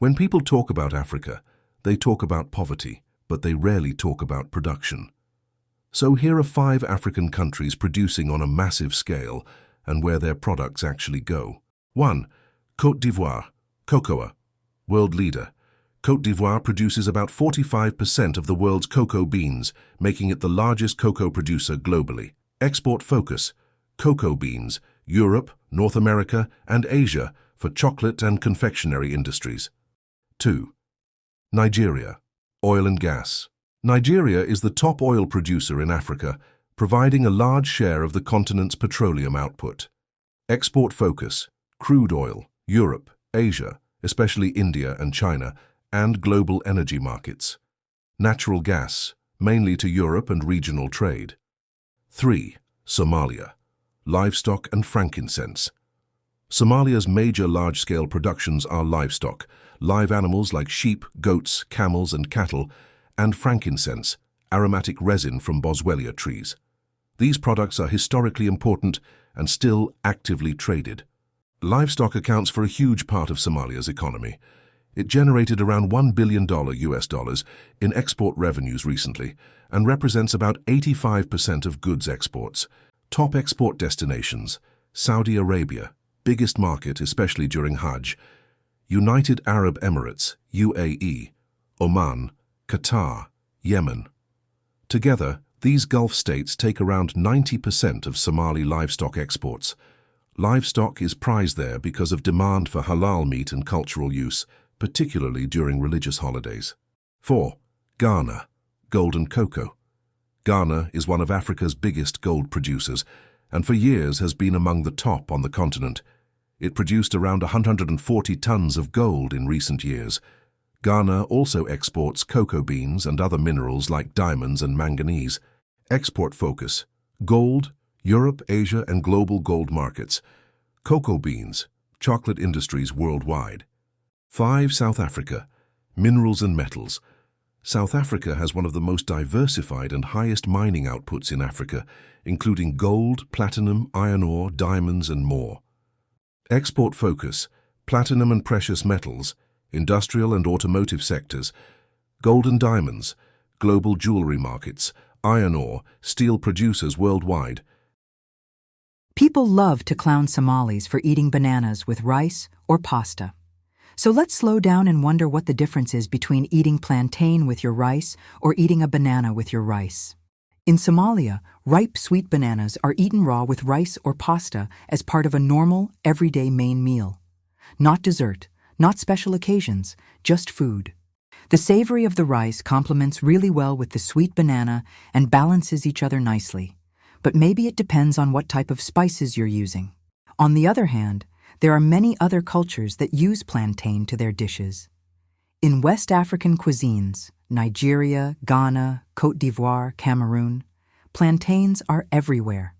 When people talk about Africa, they talk about poverty, but they rarely talk about production. So here are 5 African countries producing on a massive scale and where their products actually go. 1. Côte d'Ivoire, cocoa, world leader. Côte d'Ivoire produces about 45% of the world's cocoa beans, making it the largest cocoa producer globally. Export focus, cocoa beans, Europe, North America, and Asia for chocolate and confectionery industries. 2. Nigeria, oil and gas. Nigeria is the top oil producer in Africa, providing a large share of the continent's petroleum output. Export focus, crude oil, Europe, Asia, especially India and China, and global energy markets. Natural gas, mainly to Europe and regional trade. 3. Somalia, livestock and frankincense. Somalia's major large-scale productions are livestock, live animals like sheep, goats, camels, and cattle, and frankincense, aromatic resin from boswellia trees. These products are historically important and still actively traded. Livestock accounts for a huge part of Somalia's economy. It generated around $1 billion US in export revenues recently and represents about 85% of goods exports. Top export destinations: Saudi Arabia, biggest market especially during Hajj, United Arab Emirates, UAE, Oman, Qatar, Yemen. Together, these Gulf states take around 90% of Somali livestock exports. Livestock is prized there because of demand for halal meat and cultural use, particularly during religious holidays. 4. Ghana, gold and cocoa. Ghana is one of Africa's biggest gold producers and for years has been among the top on the continent. It produced around 140 tons of gold in recent years. Ghana also exports cocoa beans and other minerals like diamonds and manganese. Export focus: gold, Europe, Asia, and global gold markets. Cocoa beans, chocolate industries worldwide. 5. South Africa, minerals and metals. South Africa has one of the most diversified and highest mining outputs in Africa, including gold, platinum, iron ore, diamonds, and more. Export focus: platinum and precious metals, industrial and automotive sectors, gold and diamonds, global jewelry markets, iron ore, steel producers worldwide. People love to clown Somalis for eating bananas with rice or pasta. So let's slow down and wonder what the difference is between eating plantain with your rice or eating a banana with your rice. In Somalia, ripe sweet bananas are eaten raw with rice or pasta as part of a normal, everyday main meal. Not dessert, not special occasions, just food. The savory of the rice complements really well with the sweet banana and balances each other nicely. But maybe it depends on what type of spices you're using. On the other hand, there are many other cultures that use plantain to their dishes. In West African cuisines, Nigeria, Ghana, Côte d'Ivoire, Cameroon, plantains are everywhere.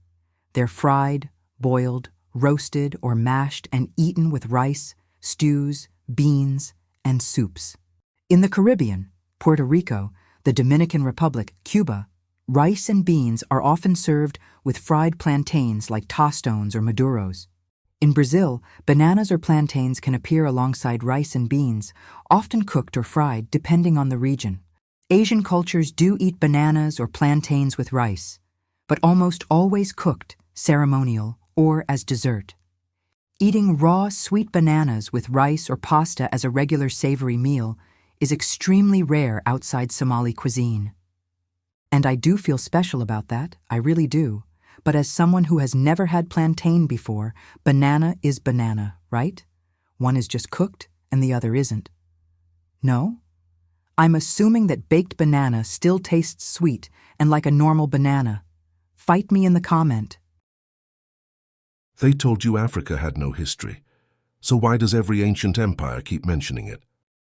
They're fried, boiled, roasted, or mashed and eaten with rice, stews, beans, and soups. In the Caribbean, Puerto Rico, the Dominican Republic, Cuba, rice and beans are often served with fried plantains like tostones or maduros. In Brazil, bananas or plantains can appear alongside rice and beans, often cooked or fried depending on the region. Asian cultures do eat bananas or plantains with rice, but almost always cooked, ceremonial, or as dessert. Eating raw, sweet bananas with rice or pasta as a regular savory meal is extremely rare outside Somali cuisine. And I do feel special about that, I really do. But as someone who has never had plantain before, banana is banana, right? One is just cooked and the other isn't. No? I'm assuming that baked banana still tastes sweet and like a normal banana. Fight me in the comment. They told you Africa had no history. So why does every ancient empire keep mentioning it?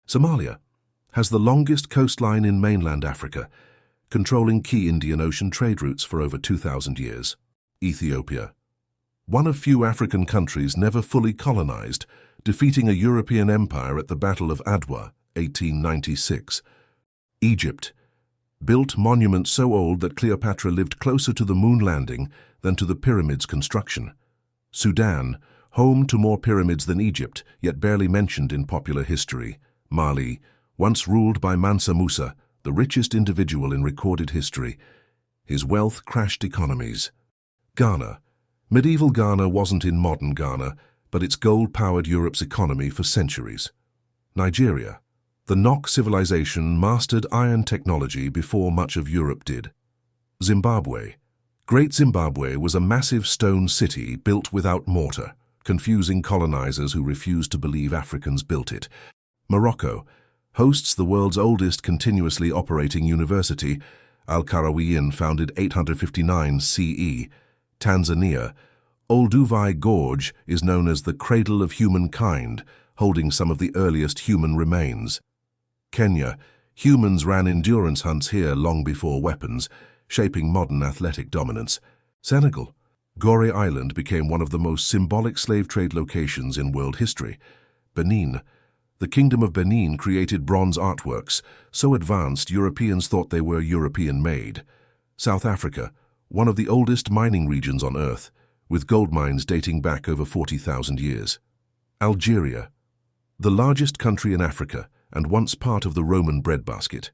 Somalia has the longest coastline in mainland Africa, controlling key Indian Ocean trade routes for over 2,000 years. Ethiopia, one of few African countries never fully colonized, defeating a European empire at the Battle of Adwa, 1896. Egypt, built monuments so old that Cleopatra lived closer to the moon landing than to the pyramids' construction. Sudan, home to more pyramids than Egypt, yet barely mentioned in popular history. Mali, once ruled by Mansa Musa, the richest individual in recorded history. His wealth crashed economies. Ghana. Medieval Ghana wasn't in modern Ghana, but its gold powered Europe's economy for centuries. Nigeria. The Nok civilization mastered iron technology before much of Europe did. Zimbabwe. Great Zimbabwe was a massive stone city built without mortar, confusing colonizers who refused to believe Africans built it. Morocco hosts the world's oldest continuously operating university, Al-Qarawiyyin, founded 859 CE. Tanzania. Olduvai Gorge is known as the cradle of humankind, holding some of the earliest human remains. Kenya. Humans ran endurance hunts here long before weapons, shaping modern athletic dominance. Senegal. Gorée Island became one of the most symbolic slave trade locations in world history. Benin. The Kingdom of Benin created bronze artworks, so advanced Europeans thought they were European-made. South Africa, one of the oldest mining regions on Earth, with gold mines dating back over 40,000 years. Algeria, the largest country in Africa and once part of the Roman breadbasket.